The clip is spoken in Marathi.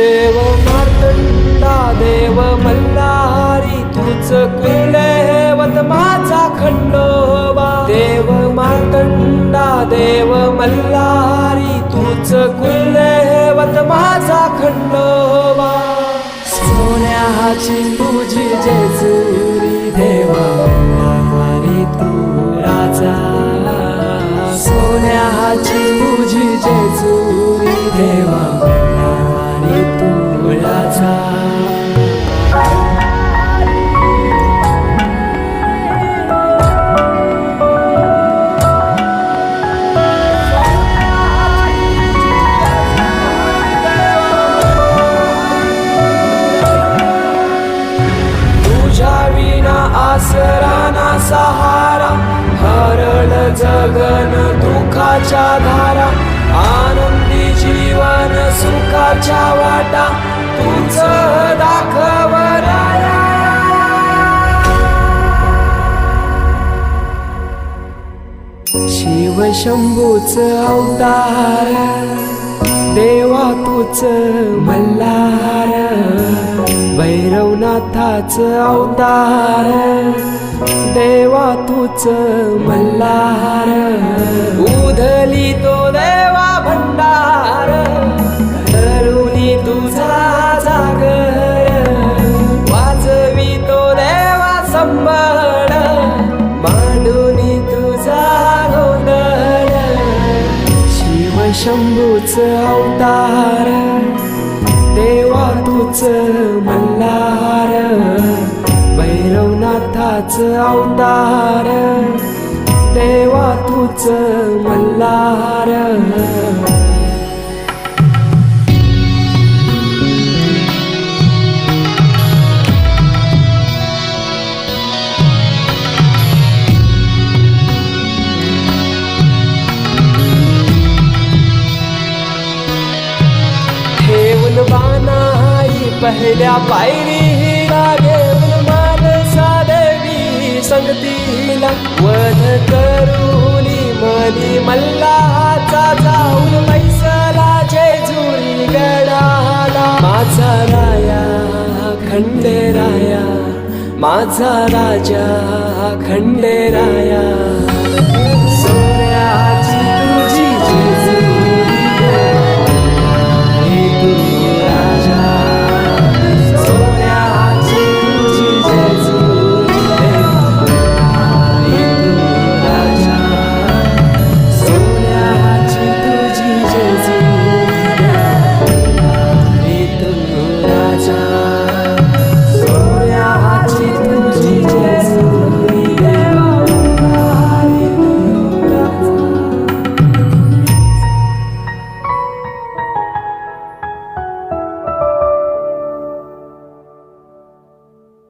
देव मार्तंडा देव मल्हारी तूच कुलदैवत माझा खंडोबा. देव मार्तंडा देव मल्हारी तूच कुलदैवत माझा खंडोबा. सोन्याची तुझी जेजुरी देवा मल्हारी तू राजा. सोन्याची तुझी जेजुरी देवा मल्हारी तू राजा. आसरा ना सहारा हरळ जगन दुःखाच्या धारा. आनंदी जीवन सुखाच्या वाटा तुझ दाखव राया. शिव शंभूच अवतार देवा तूच मल्हार. भैरवनाथाच अवतार देवा तूच मल्हार. उधली तो देवा भंडार करुणी तुझा जागर. वाजवी तो देवा संबळ मांडुनी तुझा गोंधळ. शिव शंभूच अवतार देवा तूच मल्हार. भैरवनाथाच अवतार देवा तूच मल्हार. ठेवून बाणाई पहिल्या पायरीला घेऊन मानसा देवी संगतीला. वध करुनी मनी मल्हाचा जाऊन बैसला जेजुरी गडाला. माझा राया खंडेराया माझा राजा खंडेराया.